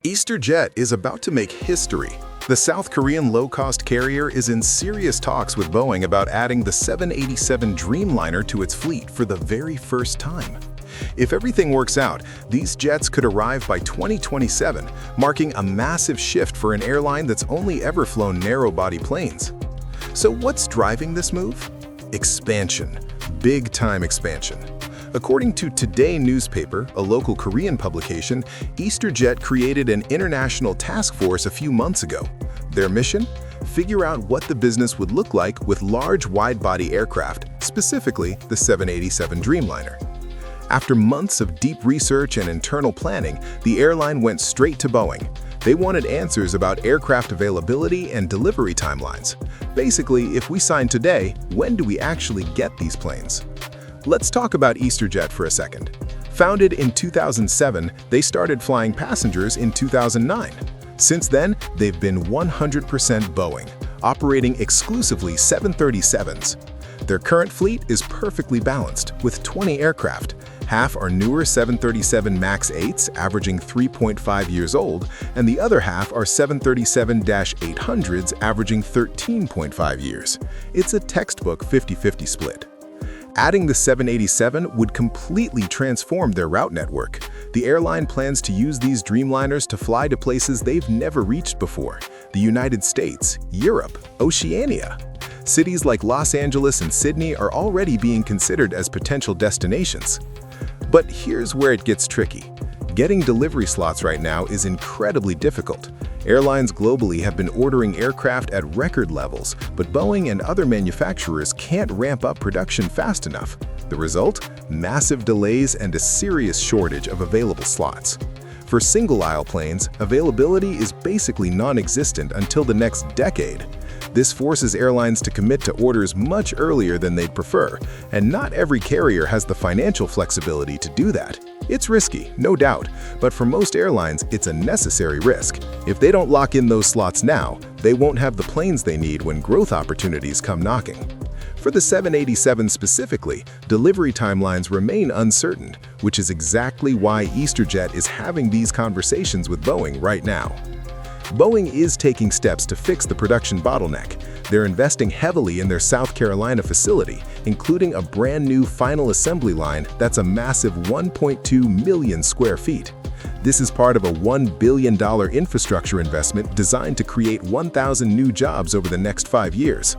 EasterJet is about to make history. The South Korean low-cost carrier is in serious talks with Boeing about adding the 787 Dreamliner to its fleet for the very first time. If everything works out, these jets could arrive by 2027, marking a massive shift for an airline that's only ever flown narrow-body planes. So what's driving this move? Expansion. Big-time expansion. According to Today newspaper, a local Korean publication, EasterJet created an international task force a few months ago. Their mission? Figure out what the business would look like with large wide-body aircraft, specifically the 787 Dreamliner. After months of deep research and internal planning, the airline went straight to Boeing. They wanted answers about aircraft availability and delivery timelines. Basically, if we sign today, when do we actually get these planes? Let's talk about EasterJet for a second. Founded in 2007, they started flying passengers in 2009. Since then, they've been 100% Boeing, operating exclusively 737s. Their current fleet is perfectly balanced, with 20 aircraft. Half are newer 737 MAX 8s, averaging 3.5 years old, and the other half are 737-800s, averaging 13.5 years. It's a textbook 50-50 split. Adding the 787 would completely transform their route network. The airline plans to use these Dreamliners to fly to places they've never reached before: the United States, Europe, Oceania. Cities like Los Angeles and Sydney are already being considered as potential destinations. But here's where it gets tricky. Getting delivery slots right now is incredibly difficult. Airlines globally have been ordering aircraft at record levels, but Boeing and other manufacturers can't ramp up production fast enough. The result? Massive delays and a serious shortage of available slots. For single-aisle planes, availability is basically non-existent until the next decade. This forces airlines to commit to orders much earlier than they'd prefer, and not every carrier has the financial flexibility to do that. It's risky, no doubt, but for most airlines, it's a necessary risk. If they don't lock in those slots now, they won't have the planes they need when growth opportunities come knocking. For the 787 specifically, delivery timelines remain uncertain, which is exactly why EasterJet is having these conversations with Boeing right now. Boeing is taking steps to fix the production bottleneck. They're investing heavily in their South Carolina facility, including a brand new final assembly line that's a massive 1.2 million square feet. This is part of a $1 billion infrastructure investment designed to create 1,000 new jobs over the next 5 years.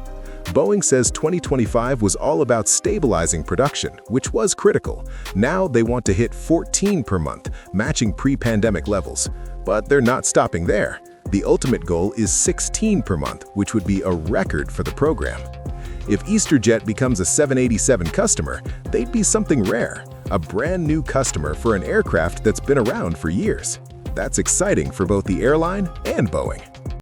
Boeing says 2025 was all about stabilizing production, which was critical. Now they want to hit 14 per month, matching pre-pandemic levels. But they're not stopping there. The ultimate goal is 16 per month, which would be a record for the program. If EasterJet becomes a 787 customer, they'd be something rare, a brand new customer for an aircraft that's been around for years. That's exciting for both the airline and Boeing.